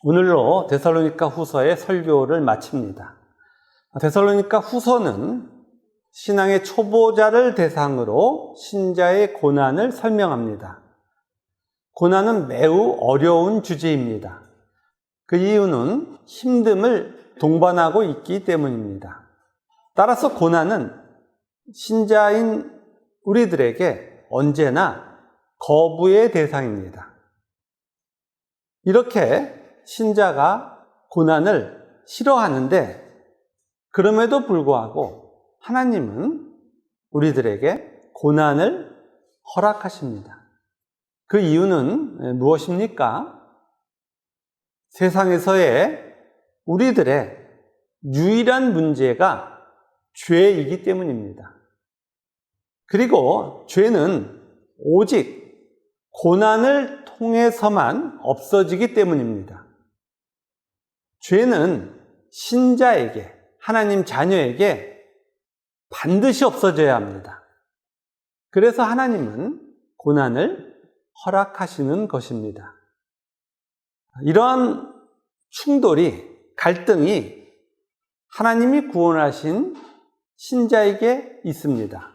오늘로 데살로니가 후서의 설교를 마칩니다. 데살로니가 후서는 신앙의 초보자를 대상으로 신자의 고난을 설명합니다. 고난은 매우 어려운 주제입니다. 그 이유는 힘듦을 동반하고 있기 때문입니다. 따라서 고난은 신자인 우리들에게 언제나 거부의 대상입니다. 이렇게 신자가 고난을 싫어하는데 그럼에도 불구하고 하나님은 우리들에게 고난을 허락하십니다. 그 이유는 무엇입니까? 세상에서의 우리들의 유일한 문제가 죄이기 때문입니다. 그리고 죄는 오직 고난을 통해서만 없어지기 때문입니다. 죄는 신자에게, 하나님 자녀에게 반드시 없어져야 합니다. 그래서 하나님은 고난을 허락하시는 것입니다. 이러한 충돌이, 갈등이 하나님이 구원하신 신자에게 있습니다.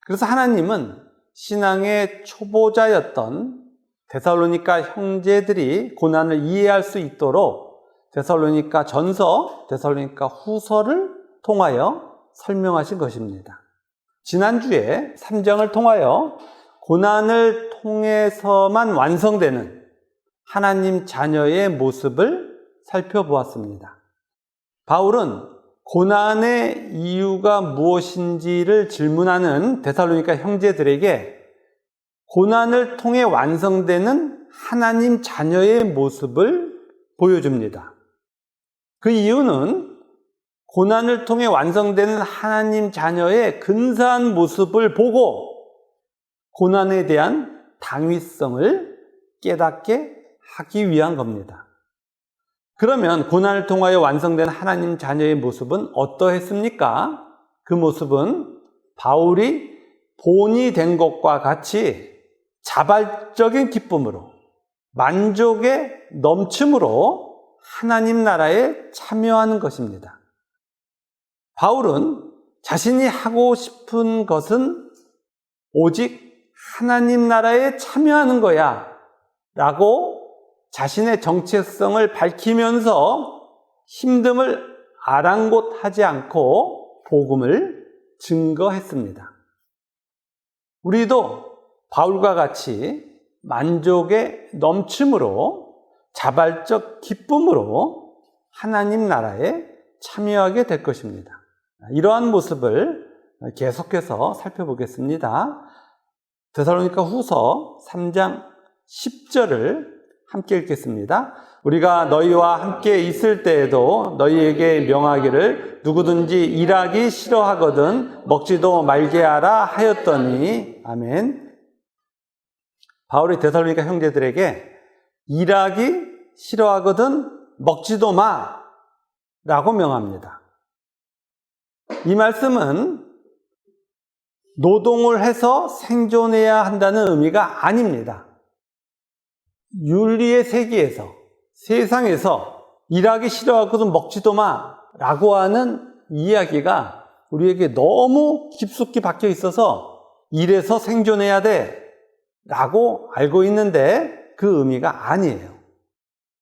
그래서 하나님은 신앙의 초보자였던 데살로니가 형제들이 고난을 이해할 수 있도록 데살로니가 전서, 데살로니가 후서를 통하여 설명하신 것입니다. 지난주에 3장을 통하여 고난을 통해서만 완성되는 하나님 자녀의 모습을 살펴보았습니다. 바울은 고난의 이유가 무엇인지를 질문하는 데살로니가 형제들에게 고난을 통해 완성되는 하나님 자녀의 모습을 보여줍니다. 그 이유는 고난을 통해 완성되는 하나님 자녀의 근사한 모습을 보고 고난에 대한 당위성을 깨닫게 하기 위한 겁니다. 그러면 고난을 통하여 완성된 하나님 자녀의 모습은 어떠했습니까? 그 모습은 바울이 본이 된 것과 같이 자발적인 기쁨으로, 만족의 넘침으로 하나님 나라에 참여하는 것입니다. 바울은 자신이 하고 싶은 것은 오직 하나님 나라에 참여하는 거야 라고 자신의 정체성을 밝히면서 힘듦을 아랑곳하지 않고 복음을 증거했습니다. 우리도 바울과 같이 만족의 넘침으로 자발적 기쁨으로 하나님 나라에 참여하게 될 것입니다. 이러한 모습을 계속해서 살펴보겠습니다. 데살로니가 후서 3장 10절을 함께 읽겠습니다. 우리가 너희와 함께 있을 때에도 너희에게 명하기를 누구든지 일하기 싫어하거든 먹지도 말게 하라 하였더니 아멘. 바울이 데살로니가 형제들에게 일하기 싫어하거든 먹지도 마 라고 명합니다. 이 말씀은 노동을 해서 생존해야 한다는 의미가 아닙니다. 윤리의 세계에서, 세상에서 일하기 싫어하거든 먹지도 마 라고 하는 이야기가 우리에게 너무 깊숙이 박혀 있어서 일해서 생존해야 돼 라고 알고 있는데 그 의미가 아니에요.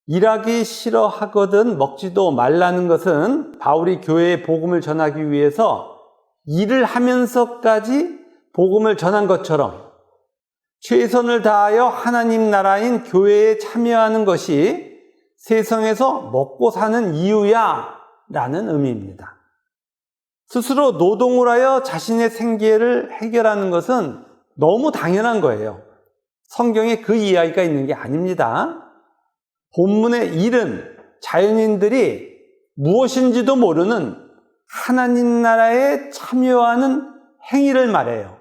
일하기 싫어하거든 먹지도 말라는 것은 바울이 교회에 복음을 전하기 위해서 일을 하면서까지 복음을 전한 것처럼 최선을 다하여 하나님 나라인 교회에 참여하는 것이 세상에서 먹고 사는 이유야 라는 의미입니다. 스스로 노동을 하여 자신의 생계를 해결하는 것은 너무 당연한 거예요. 성경에 그 이야기가 있는 게 아닙니다. 본문의 일은 자연인들이 무엇인지도 모르는 하나님 나라에 참여하는 행위를 말해요.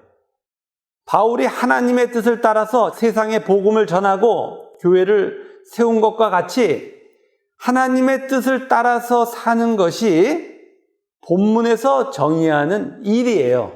바울이 하나님의 뜻을 따라서 세상에 복음을 전하고 교회를 세운 것과 같이 하나님의 뜻을 따라서 사는 것이 본문에서 정의하는 일이에요.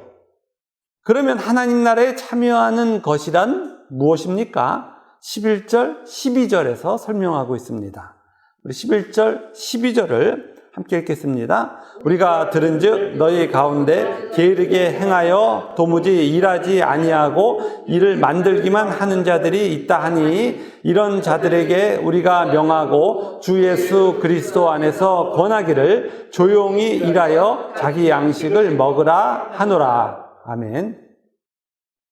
그러면 하나님 나라에 참여하는 것이란 무엇입니까? 11절, 12절에서 설명하고 있습니다. 우리 11절, 12절을 함께 읽겠습니다. 우리가 들은즉 너희 가운데 게으르게 행하여 도무지 일하지 아니하고 일을 만들기만 하는 자들이 있다 하니 이런 자들에게 우리가 명하고 주 예수 그리스도 안에서 권하기를 조용히 일하여 자기 양식을 먹으라 하노라. 아멘.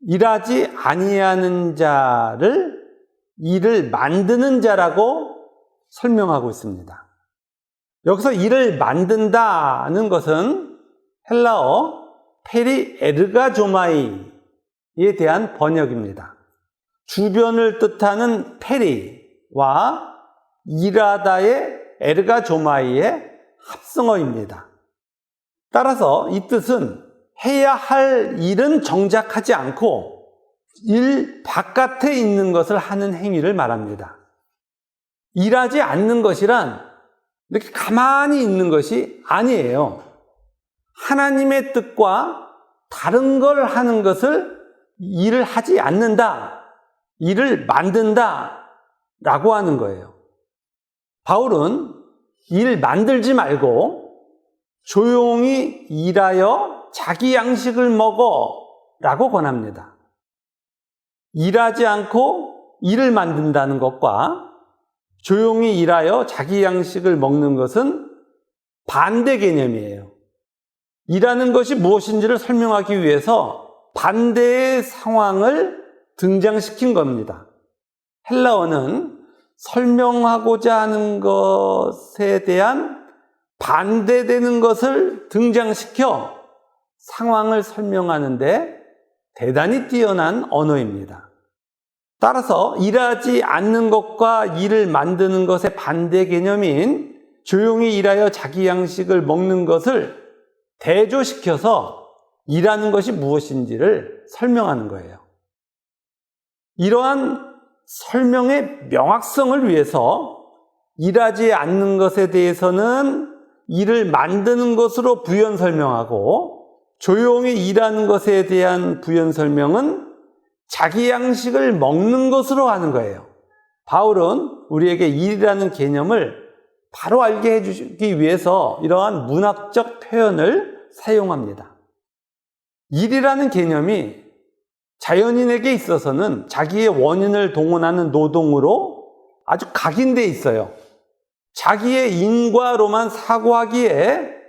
일하지 아니하는 자를 일을 만드는 자라고 설명하고 있습니다. 여기서 일을 만든다는 것은 헬라어 페리 에르가조마이에 대한 번역입니다. 주변을 뜻하는 페리와 일하다의 에르가조마이의 합성어입니다. 따라서 이 뜻은 해야 할 일은 정작 하지 않고 일 바깥에 있는 것을 하는 행위를 말합니다. 일하지 않는 것이란 이렇게 가만히 있는 것이 아니에요. 하나님의 뜻과 다른 걸 하는 것을 일을 하지 않는다, 일을 만든다 라고 하는 거예요. 바울은 일 만들지 말고 조용히 일하여 자기 양식을 먹어 라고 권합니다. 일하지 않고 일을 만든다는 것과 조용히 일하여 자기 양식을 먹는 것은 반대 개념이에요. 일하는 것이 무엇인지를 설명하기 위해서 반대의 상황을 등장시킨 겁니다. 헬라어는 설명하고자 하는 것에 대한 반대되는 것을 등장시켜 상황을 설명하는데 대단히 뛰어난 언어입니다. 따라서 일하지 않는 것과 일을 만드는 것의 반대 개념인 조용히 일하여 자기 양식을 먹는 것을 대조시켜서 일하는 것이 무엇인지를 설명하는 거예요. 이러한 설명의 명확성을 위해서 일하지 않는 것에 대해서는 일을 만드는 것으로 부연 설명하고 조용히 일하는 것에 대한 부연 설명은 자기 양식을 먹는 것으로 하는 거예요. 바울은 우리에게 일이라는 개념을 바로 알게 해주기 위해서 이러한 문학적 표현을 사용합니다. 일이라는 개념이 자연인에게 있어서는 자기의 원인을 동원하는 노동으로 아주 각인되어 있어요. 자기의 인과로만 사고하기에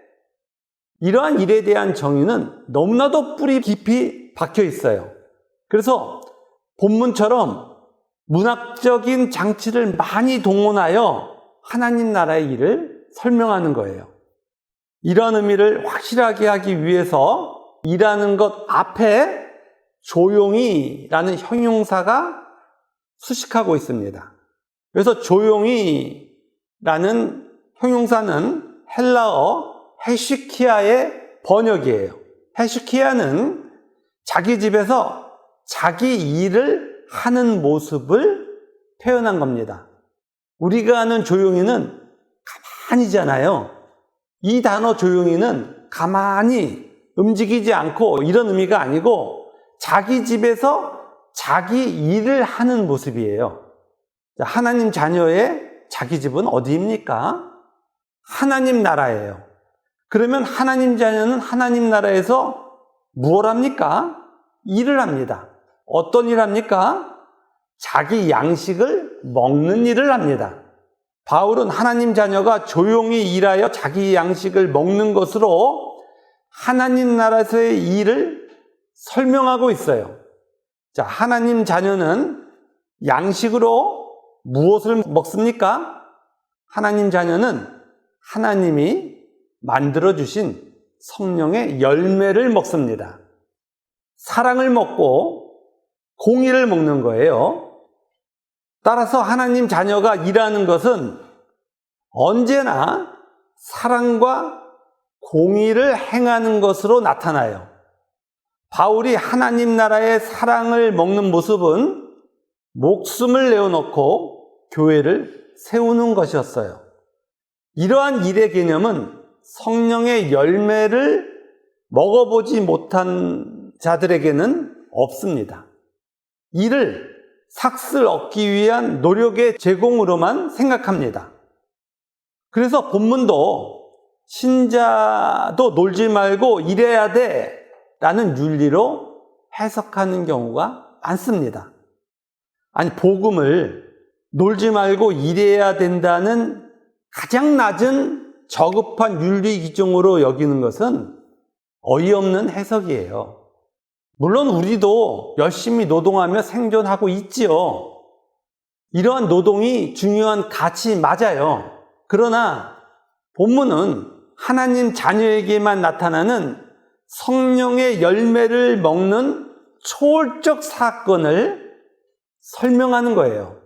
이러한 일에 대한 정의는 너무나도 뿌리 깊이 박혀 있어요. 그래서 본문처럼 문학적인 장치를 많이 동원하여 하나님 나라의 일을 설명하는 거예요. 이런 의미를 확실하게 하기 위해서 일하는 것 앞에 조용히라는 형용사가 수식하고 있습니다. 그래서 조용히라는 형용사는 헬라어 헤시키아의 번역이에요. 헤시키아는 자기 집에서 자기 일을 하는 모습을 표현한 겁니다. 우리가 아는 조용히는 가만히잖아요. 이 단어 조용히는 가만히 움직이지 않고 이런 의미가 아니고 자기 집에서 자기 일을 하는 모습이에요. 하나님 자녀의 자기 집은 어디입니까? 하나님 나라예요. 그러면 하나님 자녀는 하나님 나라에서 무엇을 합니까? 일을 합니다. 어떤 일을 합니까? 자기 양식을 먹는 일을 합니다. 바울은 하나님 자녀가 조용히 일하여 자기 양식을 먹는 것으로 하나님 나라에서의 일을 설명하고 있어요. 자, 하나님 자녀는 양식으로 무엇을 먹습니까? 하나님 자녀는 하나님이 만들어주신 성령의 열매를 먹습니다. 사랑을 먹고 공의를 먹는 거예요. 따라서 하나님 자녀가 일하는 것은 언제나 사랑과 공의를 행하는 것으로 나타나요. 바울이 하나님 나라의 사랑을 먹는 모습은 목숨을 내어놓고 교회를 세우는 것이었어요. 이러한 일의 개념은 성령의 열매를 먹어보지 못한 자들에게는 없습니다. 일을 삭슬 얻기 위한 노력의 제공으로만 생각합니다. 그래서 본문도 신자도 놀지 말고 일해야 돼 라는 윤리로 해석하는 경우가 많습니다. 아니, 복음을 놀지 말고 일해야 된다는 가장 낮은 저급한 윤리 기준으로 여기는 것은 어이없는 해석이에요. 물론 우리도 열심히 노동하며 생존하고 있지요. 이러한 노동이 중요한 가치 맞아요. 그러나 본문은 하나님 자녀에게만 나타나는 성령의 열매를 먹는 초월적 사건을 설명하는 거예요.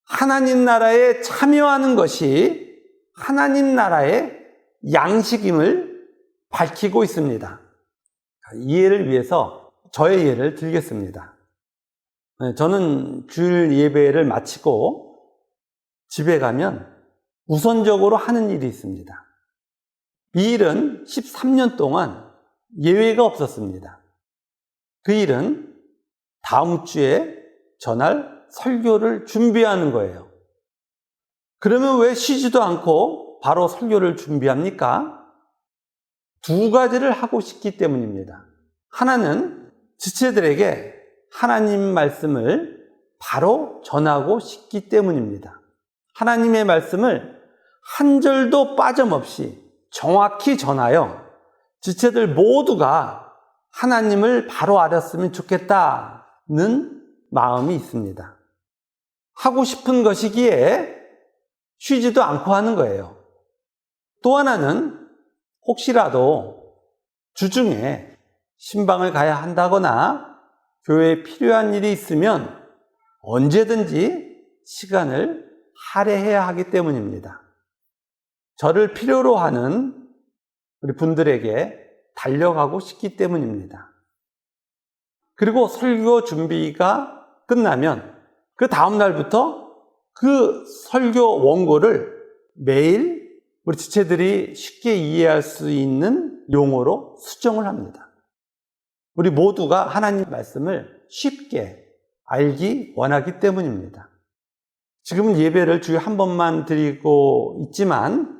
하나님 나라에 참여하는 것이 하나님 나라의 양식임을 밝히고 있습니다. 이해를 위해서 저의 예를 들겠습니다. 저는 주일 예배를 마치고 집에 가면 우선적으로 하는 일이 있습니다. 이 일은 13년 동안 예외가 없었습니다. 그 일은 다음 주에 전할 설교를 준비하는 거예요. 그러면 왜 쉬지도 않고 바로 설교를 준비합니까? 두 가지를 하고 싶기 때문입니다. 하나는 지체들에게 하나님 말씀을 바로 전하고 싶기 때문입니다. 하나님의 말씀을 한 절도 빠짐없이 정확히 전하여 지체들 모두가 하나님을 바로 알았으면 좋겠다는 마음이 있습니다. 하고 싶은 것이기에 쉬지도 않고 하는 거예요. 또 하나는 혹시라도 주중에 신방을 가야 한다거나 교회에 필요한 일이 있으면 언제든지 시간을 할애해야 하기 때문입니다. 저를 필요로 하는 우리 분들에게 달려가고 싶기 때문입니다. 그리고 설교 준비가 끝나면 그 다음 날부터 그 설교 원고를 매일 우리 지체들이 쉽게 이해할 수 있는 용어로 수정을 합니다. 우리 모두가 하나님 말씀을 쉽게 알기 원하기 때문입니다. 지금은 예배를 주일 한 번만 드리고 있지만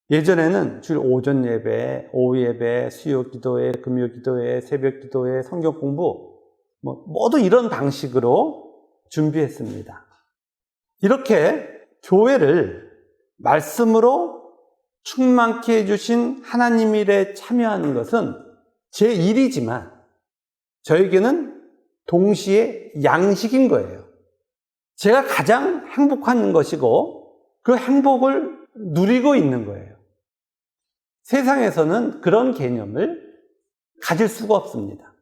예전에는 주일 오전 예배, 오후 예배, 수요 기도회, 금요 기도회, 새벽 기도회, 성경 공부 모두 이런 방식으로 준비했습니다. 이렇게 교회를 말씀으로 충만케 해주신 하나님 일에 참여하는 것은 제 일이지만 저에게는 동시에 양식인 거예요. 제가 가장 행복한 것이고 그 행복을 누리고 있는 거예요. 세상에서는 그런 개념을 가질 수가 없습니다.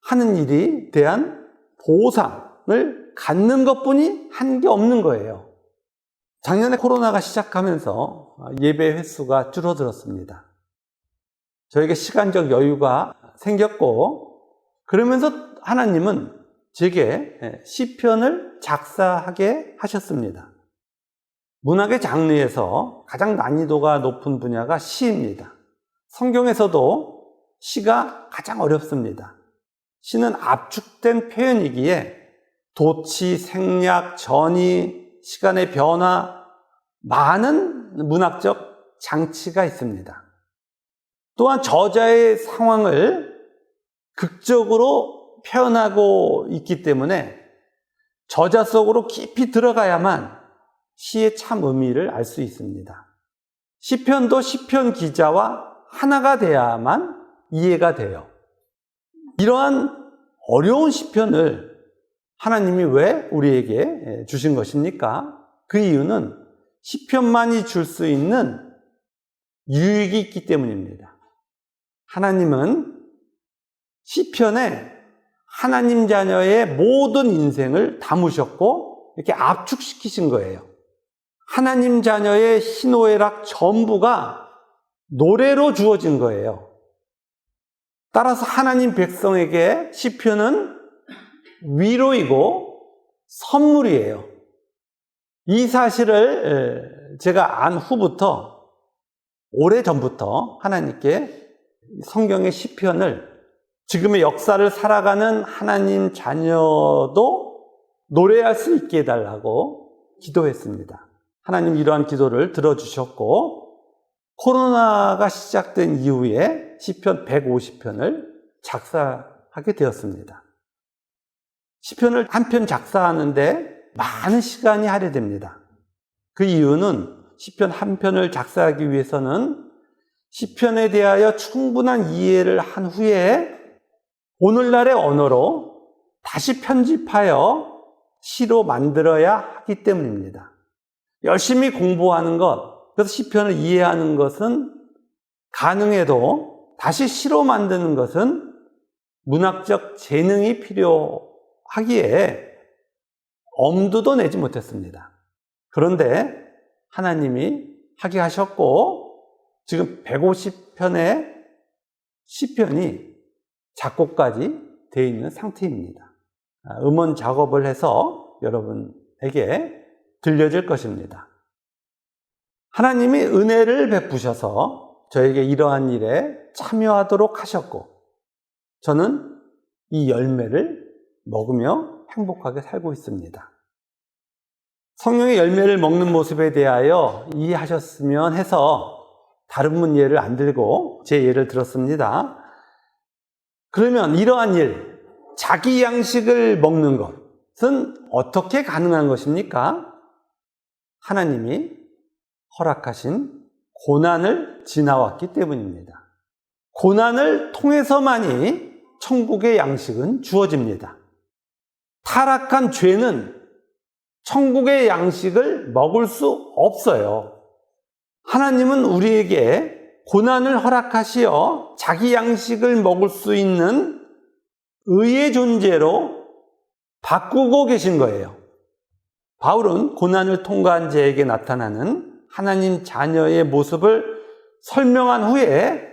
하는 일에 대한 보상을 갖는 것뿐이 한 게 없는 거예요. 작년에 코로나가 시작하면서 예배 횟수가 줄어들었습니다. 저에게 시간적 여유가 생겼고 그러면서 하나님은 제게 시편을 작사하게 하셨습니다. 문학의 장르에서 가장 난이도가 높은 분야가 시입니다. 성경에서도 시가 가장 어렵습니다. 시는 압축된 표현이기에 도치, 생략, 전이, 시간의 변화, 많은 문학적 장치가 있습니다. 또한 저자의 상황을 극적으로 표현하고 있기 때문에 저자 속으로 깊이 들어가야만 시의 참 의미를 알 수 있습니다. 시편도 시편 기자와 하나가 돼야만 이해가 돼요. 이러한 어려운 시편을 하나님이 왜 우리에게 주신 것입니까? 그 이유는 시편만이 줄 수 있는 유익이 있기 때문입니다. 하나님은 시편에 하나님 자녀의 모든 인생을 담으셨고 이렇게 압축시키신 거예요. 하나님 자녀의 희노애락 전부가 노래로 주어진 거예요. 따라서 하나님 백성에게 시편은 위로이고 선물이에요. 이 사실을 제가 안 후부터 오래전부터 하나님께 성경의 시편을 지금의 역사를 살아가는 하나님 자녀도 노래할 수 있게 해달라고 기도했습니다. 하나님 이러한 기도를 들어주셨고, 코로나가 시작된 이후에 시편 150편을 작사하게 되었습니다. 시편을 한 편 작사하는데 많은 시간이 할애됩니다. 그 이유는 시편 한 편을 작사하기 위해서는 시편에 대하여 충분한 이해를 한 후에 오늘날의 언어로 다시 편집하여 시로 만들어야 하기 때문입니다. 열심히 공부하는 것, 그래서 시편을 이해하는 것은 가능해도 다시 시로 만드는 것은 문학적 재능이 필요하기에 엄두도 내지 못했습니다. 그런데 하나님이 하게 하셨고, 지금 150편의 시편이 작곡까지 되어 있는 상태입니다. 음원 작업을 해서 여러분에게 들려질 것입니다. 하나님이 은혜를 베푸셔서 저에게 이러한 일에 참여하도록 하셨고, 저는 이 열매를 먹으며 행복하게 살고 있습니다. 성령의 열매를 먹는 모습에 대하여 이해하셨으면 해서 다른 분 예를 안 들고 제 예를 들었습니다. 그러면 이러한 일, 자기 양식을 먹는 것은 어떻게 가능한 것입니까? 하나님이 허락하신 고난을 지나왔기 때문입니다. 고난을 통해서만이 천국의 양식은 주어집니다. 타락한 죄는 천국의 양식을 먹을 수 없어요. 하나님은 우리에게 고난을 허락하시어 자기 양식을 먹을 수 있는 의의 존재로 바꾸고 계신 거예요. 바울은 고난을 통과한 자에게 나타나는 하나님 자녀의 모습을 설명한 후에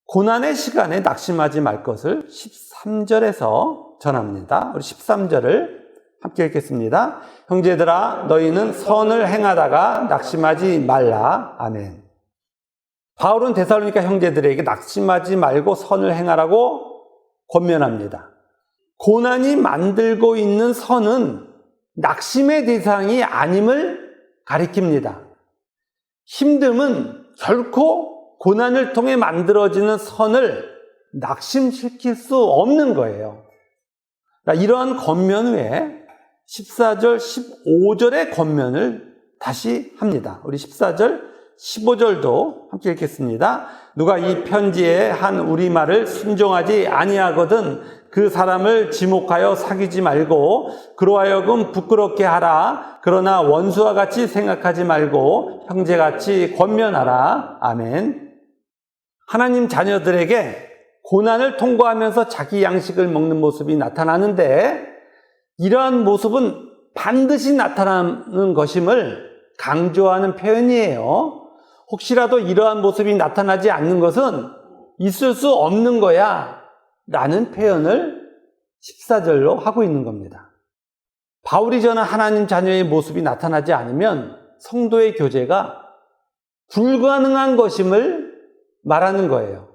고난의 시간에 낙심하지 말 것을 13절에서 전합니다. 우리 13절을 함께 읽겠습니다. 형제들아, 너희는 선을 행하다가 낙심하지 말라. 아멘. 바울은 데살로니가 형제들에게 낙심하지 말고 선을 행하라고 권면합니다. 고난이 만들고 있는 선은 낙심의 대상이 아님을 가리킵니다. 힘듦은 결코 고난을 통해 만들어지는 선을 낙심시킬 수 없는 거예요. 이러한 권면 후에 14절, 15절의 권면을 다시 합니다. 우리 14절, 15절도 함께 읽겠습니다. 누가 이 편지에 한 우리말을 순종하지 아니하거든 그 사람을 지목하여 사귀지 말고 그로 하여금 부끄럽게 하라. 그러나 원수와 같이 생각하지 말고 형제같이 권면하라. 아멘. 하나님 자녀들에게 고난을 통과하면서 자기 양식을 먹는 모습이 나타나는데, 이러한 모습은 반드시 나타나는 것임을 강조하는 표현이에요. 혹시라도 이러한 모습이 나타나지 않는 것은 있을 수 없는 거야 라는 표현을 14절로 하고 있는 겁니다. 바울이 전한 하나님 자녀의 모습이 나타나지 않으면 성도의 교제가 불가능한 것임을 말하는 거예요.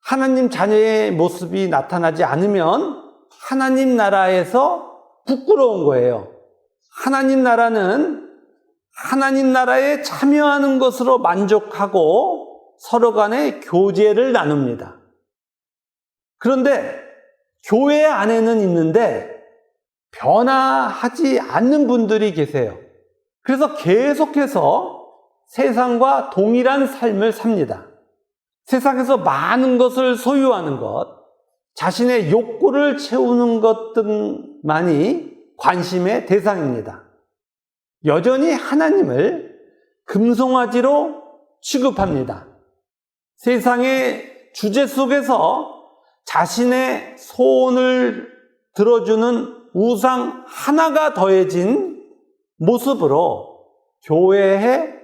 하나님 자녀의 모습이 나타나지 않으면 하나님 나라에서 부끄러운 거예요. 하나님 나라는 하나님 나라에 참여하는 것으로 만족하고 서로 간에 교제를 나눕니다. 그런데 교회 안에는 있는데 변화하지 않는 분들이 계세요. 그래서 계속해서 세상과 동일한 삶을 삽니다. 세상에서 많은 것을 소유하는 것, 자신의 욕구를 채우는 것들만이 관심의 대상입니다. 여전히 하나님을 금송아지로 취급합니다. 세상의 주제 속에서 자신의 소원을 들어주는 우상 하나가 더해진 모습으로 교회에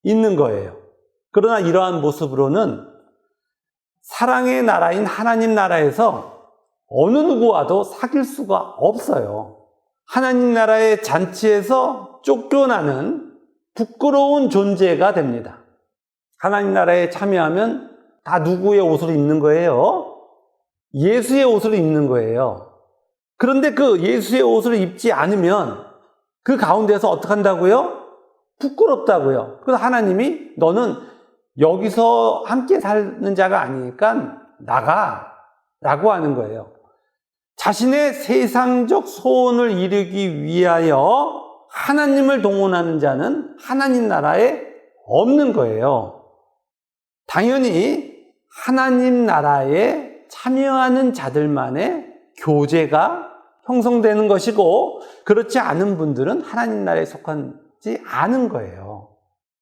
있는 거예요. 그러나 이러한 모습으로는 사랑의 나라인 하나님 나라에서 어느 누구와도 사귈 수가 없어요. 하나님 나라의 잔치에서 쫓겨나는 부끄러운 존재가 됩니다. 하나님 나라에 참여하면 다 누구의 옷을 입는 거예요? 예수의 옷을 입는 거예요. 그런데 그 예수의 옷을 입지 않으면 그 가운데서 어떻게 한다고요? 부끄럽다고요. 그래서 하나님이 너는 여기서 함께 사는 자가 아니니까 나가 라고 하는 거예요. 자신의 세상적 소원을 이루기 위하여 하나님을 동원하는 자는 하나님 나라에 없는 거예요. 당연히 하나님 나라에 참여하는 자들만의 교제가 형성되는 것이고, 그렇지 않은 분들은 하나님 나라에 속하지 않은 거예요.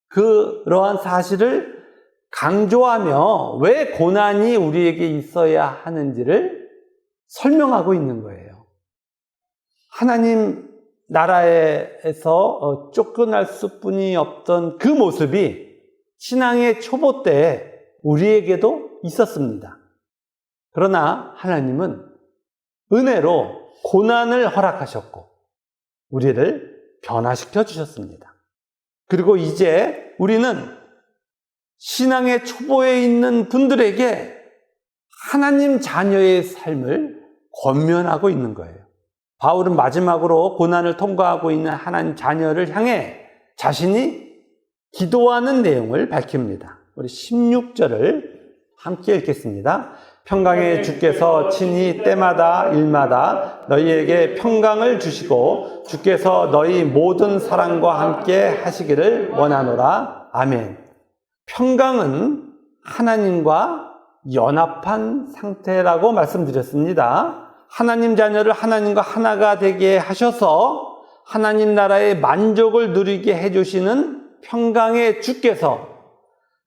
그러한 사실을 강조하며 왜 고난이 우리에게 있어야 하는지를 설명하고 있는 거예요. 하나님 나라에서 쫓겨날 수뿐이 없던 그 모습이 신앙의 초보 때 우리에게도 있었습니다. 그러나 하나님은 은혜로 고난을 허락하셨고 우리를 변화시켜 주셨습니다. 그리고 이제 우리는 신앙의 초보에 있는 분들에게 하나님 자녀의 삶을 권면하고 있는 거예요. 바울은 마지막으로 고난을 통과하고 있는 하나님 자녀를 향해 자신이 기도하는 내용을 밝힙니다. 우리 16절을 함께 읽겠습니다. 평강의 주께서 친히 때마다 일마다 너희에게 평강을 주시고 주께서 너희 모든 사랑과 함께 하시기를 원하노라. 아멘. 평강은 하나님과 연합한 상태라고 말씀드렸습니다. 하나님 자녀를 하나님과 하나가 되게 하셔서 하나님 나라의 만족을 누리게 해주시는 평강의 주께서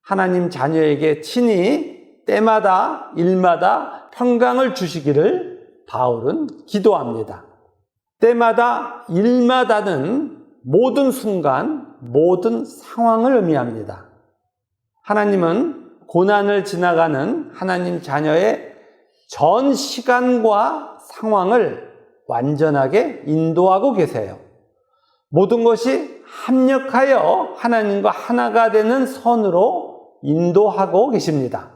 하나님 자녀에게 친히 때마다 일마다 평강을 주시기를 바울은 기도합니다. 때마다 일마다는 모든 순간, 모든 상황을 의미합니다. 하나님은 고난을 지나가는 하나님 자녀의 전 시간과 상황을 완전하게 인도하고 계세요. 모든 것이 합력하여 하나님과 하나가 되는 선으로 인도하고 계십니다.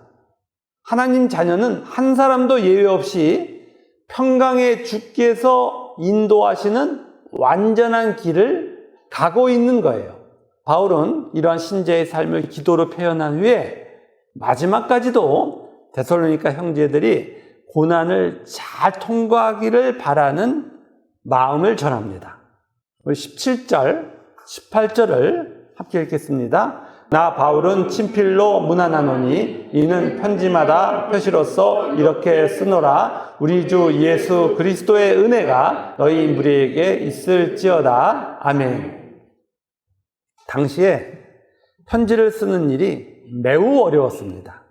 하나님 자녀는 한 사람도 예외 없이 평강의 주께서 인도하시는 완전한 길을 가고 있는 거예요. 바울은 이러한 신자의 삶을 기도로 표현한 후에 마지막까지도 데살로니가 형제들이 고난을 잘 통과하기를 바라는 마음을 전합니다. 우리 17절, 18절을 함께 읽겠습니다. 나 바울은 친필로 문안하노니 이는 편지마다 표시로서 이렇게 쓰노라. 우리 주 예수 그리스도의 은혜가 너희 무리에게 있을지어다. 아멘. 당시에 편지를 쓰는 일이 매우 어려웠습니다.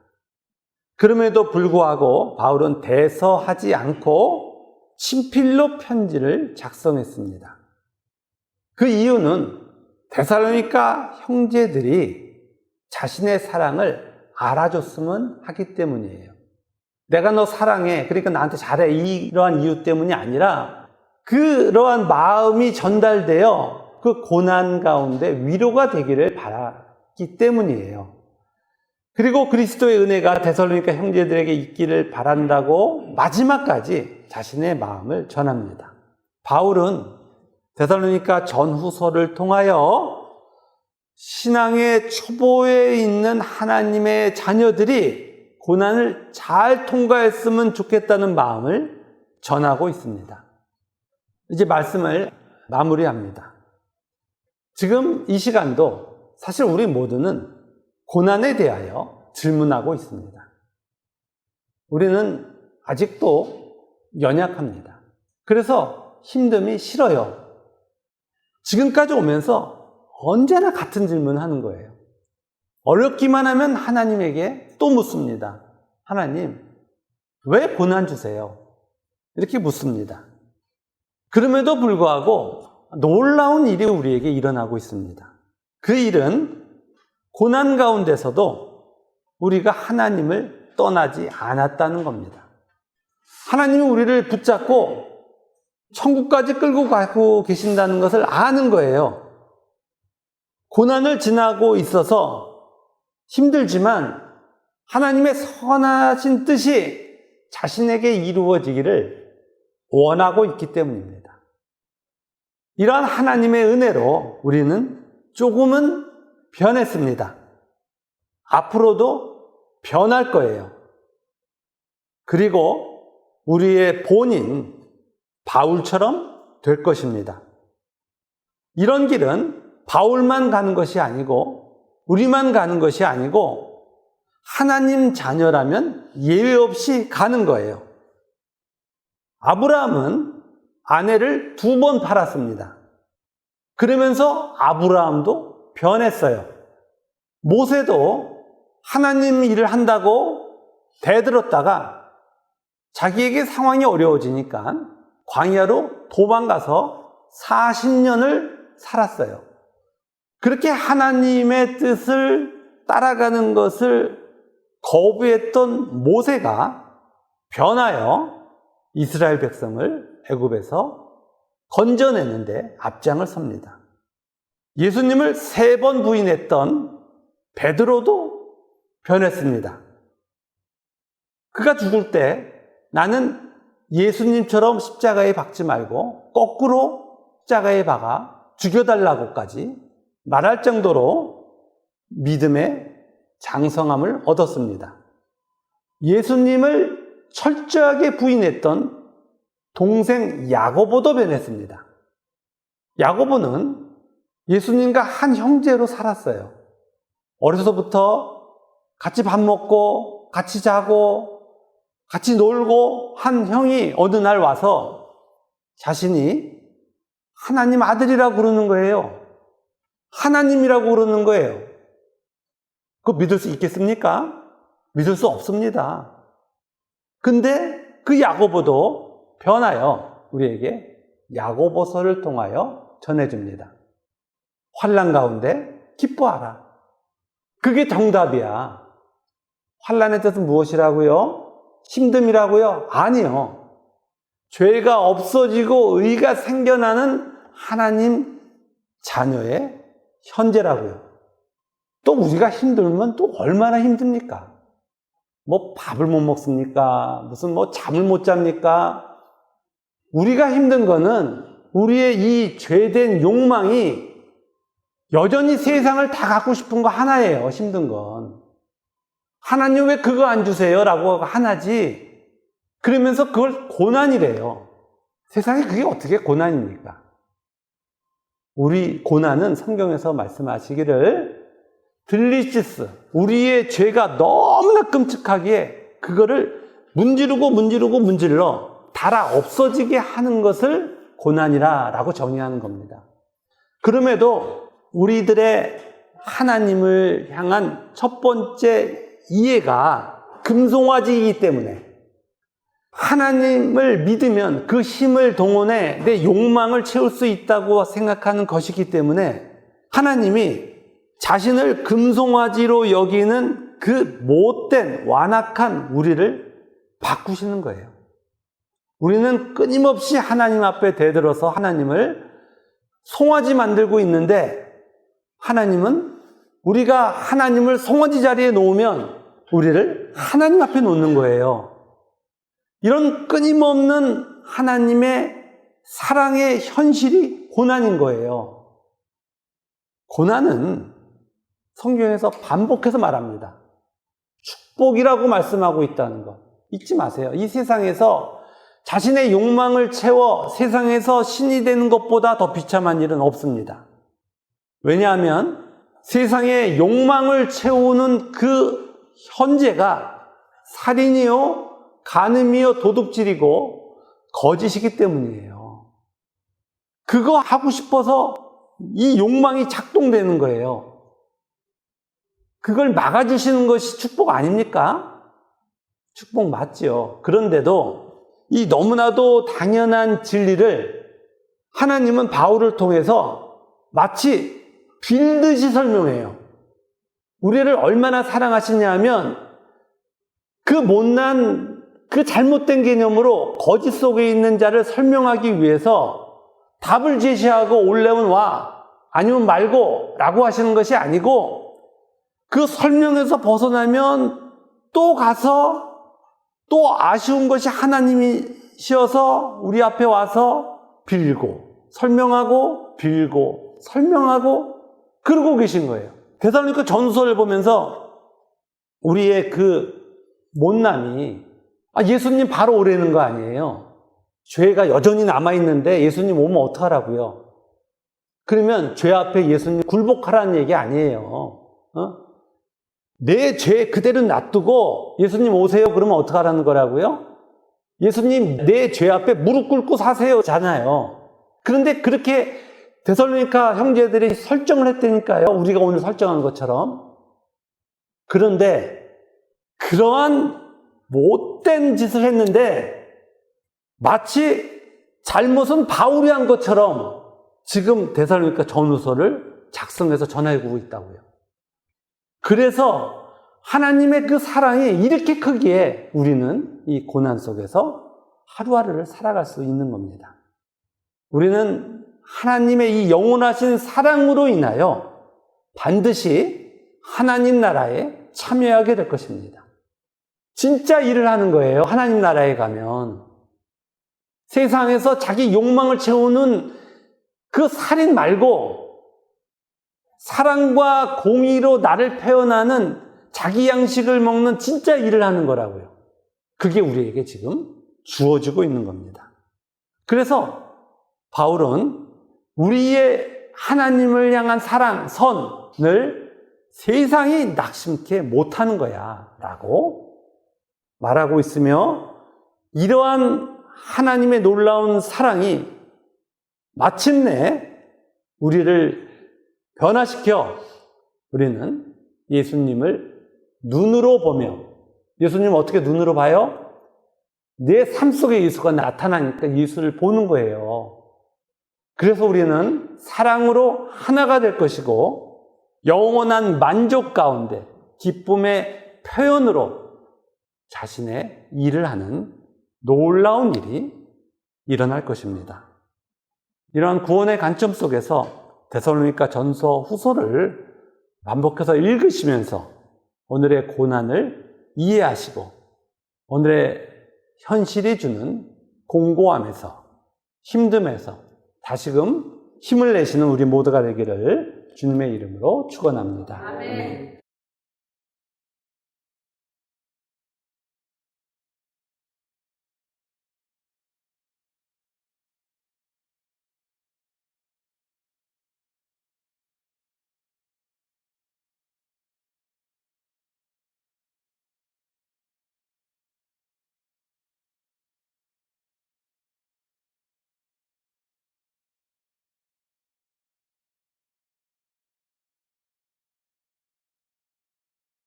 그럼에도 불구하고 바울은 대서하지 않고 친필로 편지를 작성했습니다. 그 이유는 데살로니가 형제들이 자신의 사랑을 알아줬으면 하기 때문이에요. 내가 너 사랑해, 그러니까 나한테 잘해, 이러한 이유 때문이 아니라 그러한 마음이 전달되어 그 고난 가운데 위로가 되기를 바랐기 때문이에요. 그리고 그리스도의 은혜가 데살로니가 형제들에게 있기를 바란다고 마지막까지 자신의 마음을 전합니다. 바울은 데살로니가 전후서를 통하여 신앙의 초보에 있는 하나님의 자녀들이 고난을 잘 통과했으면 좋겠다는 마음을 전하고 있습니다. 이제 말씀을 마무리합니다. 지금 이 시간도 사실 우리 모두는 고난에 대하여 질문하고 있습니다. 우리는 아직도 연약합니다. 그래서 힘듦이 싫어요. 지금까지 오면서 언제나 같은 질문을 하는 거예요. 어렵기만 하면 하나님에게 또 묻습니다. 하나님, 왜 고난 주세요? 이렇게 묻습니다. 그럼에도 불구하고 놀라운 일이 우리에게 일어나고 있습니다. 그 일은 고난 가운데서도 우리가 하나님을 떠나지 않았다는 겁니다. 하나님이 우리를 붙잡고 천국까지 끌고 가고 계신다는 것을 아는 거예요. 고난을 지나고 있어서 힘들지만 하나님의 선하신 뜻이 자신에게 이루어지기를 원하고 있기 때문입니다. 이러한 하나님의 은혜로 우리는 조금은 변했습니다. 앞으로도 변할 거예요. 그리고 우리의 본인 바울처럼 될 것입니다. 이런 길은 바울만 가는 것이 아니고 우리만 가는 것이 아니고 하나님 자녀라면 예외 없이 가는 거예요. 아브라함은 아내를 2번 팔았습니다. 그러면서 아브라함도 변했어요. 모세도 하나님 일을 한다고 대들었다가 자기에게 상황이 어려워지니까 광야로 도망가서 40년을 살았어요. 그렇게 하나님의 뜻을 따라가는 것을 거부했던 모세가 변하여 이스라엘 백성을 애굽에서 건져내는데 앞장을 섭니다. 예수님을 3번 부인했던 베드로도 변했습니다. 그가 죽을 때 나는 예수님처럼 십자가에 박지 말고 거꾸로 십자가에 박아 죽여달라고까지 말할 정도로 믿음의 장성함을 얻었습니다. 예수님을 철저하게 부인했던 동생 야고보도 변했습니다. 야고보는 예수님과 한 형제로 살았어요. 어려서부터 같이 밥 먹고 같이 자고 같이 놀고 한 형이 어느 날 와서 자신이 하나님 아들이라고 그러는 거예요. 하나님이라고 그러는 거예요. 그거 믿을 수 있겠습니까? 믿을 수 없습니다. 근데 그 야고보도 변하여 우리에게 야고보서를 통하여 전해줍니다. 환난 가운데 기뻐하라. 그게 정답이야. 환난의 뜻은 무엇이라고요? 힘듦이라고요? 아니요. 죄가 없어지고 의가 생겨나는 하나님 자녀의 현재라고요. 또 우리가 힘들면 또 얼마나 힘듭니까? 뭐 밥을 못 먹습니까? 무슨 뭐 잠을 못 잡니까? 우리가 힘든 거는 우리의 이 죄된 욕망이 여전히 세상을 다 갖고 싶은 거 하나예요. 힘든 건. 하나님 왜 그거 안 주세요? 라고 하나지. 그러면서 그걸 고난이래요. 세상에 그게 어떻게 고난입니까? 우리 고난은 성경에서 말씀하시기를 들리시스, 우리의 죄가 너무나 끔찍하기에 그거를 문지르고 달아 없어지게 하는 것을 고난이라 라고 정의하는 겁니다. 그럼에도 우리들의 하나님을 향한 첫 번째 이해가 금송아지이기 때문에 하나님을 믿으면 그 힘을 동원해 내 욕망을 채울 수 있다고 생각하는 것이기 때문에 하나님이 자신을 금송아지로 여기는 그 못된 완악한 우리를 바꾸시는 거예요. 우리는 끊임없이 하나님 앞에 대들어서 하나님을 송아지 만들고 있는데 하나님은 우리가 하나님을 송아지 자리에 놓으면 우리를 하나님 앞에 놓는 거예요. 이런 끊임없는 하나님의 사랑의 현실이 고난인 거예요. 고난은 성경에서 반복해서 말합니다. 축복이라고 말씀하고 있다는 것 잊지 마세요. 이 세상에서 자신의 욕망을 채워 세상에서 신이 되는 것보다 더 비참한 일은 없습니다. 왜냐하면 세상의 욕망을 채우는 그 현재가 살인이요, 간음이요, 도둑질이고 거짓이기 때문이에요. 그거 하고 싶어서 이 욕망이 작동되는 거예요. 그걸 막아주시는 것이 축복 아닙니까? 축복 맞지요. 그런데도 이 너무나도 당연한 진리를 하나님은 바울을 통해서 마치 빌듯이 설명해요. 우리를 얼마나 사랑하시냐 하면 그 못난, 그 잘못된 개념으로 거짓 속에 있는 자를 설명하기 위해서 답을 제시하고 올려면 와, 아니면 말고 라고 하시는 것이 아니고 그 설명에서 벗어나면 또 가서 또 아쉬운 것이 하나님이 쉬어서 우리 앞에 와서 빌고 설명하고 빌고 설명하고 그러고 계신 거예요. 데살로니가 전서를 보면서 우리의 그 못남이 예수님 바로 오라는 거 아니에요. 죄가 여전히 남아있는데 예수님 오면 어떡하라고요? 그러면 죄 앞에 예수님 굴복하라는 얘기 아니에요. 내 죄 그대로 놔두고 예수님 오세요 그러면 어떡하라는 거라고요? 예수님 내 죄 앞에 무릎 꿇고 사세요잖아요. 그런데 그렇게 데살로니가 형제들이 설정을 했다니까요. 우리가 오늘 설정한 것처럼. 그런데 그러한 못된 짓을 했는데 마치 잘못은 바울이 한 것처럼 지금 데살로니가 전후서를 작성해서 전해주고 있다고요. 그래서 하나님의 그 사랑이 이렇게 크기에 우리는 이 고난 속에서 하루하루를 살아갈 수 있는 겁니다. 우리는 하나님의 이 영원하신 사랑으로 인하여 반드시 하나님 나라에 참여하게 될 것입니다. 진짜 일을 하는 거예요. 하나님 나라에 가면. 세상에서 자기 욕망을 채우는 그 살인 말고 사랑과 공의로 나를 표현하는 자기 양식을 먹는 진짜 일을 하는 거라고요. 그게 우리에게 지금 주어지고 있는 겁니다. 그래서 바울은 우리의 하나님을 향한 사랑, 선을 세상이 낙심케 못하는 거야 라고 말하고 있으며, 이러한 하나님의 놀라운 사랑이 마침내 우리를 변화시켜 우리는 예수님을 눈으로 보며, 예수님 어떻게 눈으로 봐요? 내 삶 속에 예수가 나타나니까 예수를 보는 거예요. 그래서 우리는 사랑으로 하나가 될 것이고 영원한 만족 가운데 기쁨의 표현으로 자신의 일을 하는 놀라운 일이 일어날 것입니다. 이러한 구원의 관점 속에서 데살로니가 전서 후서를 반복해서 읽으시면서 오늘의 고난을 이해하시고 오늘의 현실이 주는 공고함에서, 힘듦에서 다시금 힘을 내시는 우리 모두가 되기를 주님의 이름으로 축원합니다. 아멘.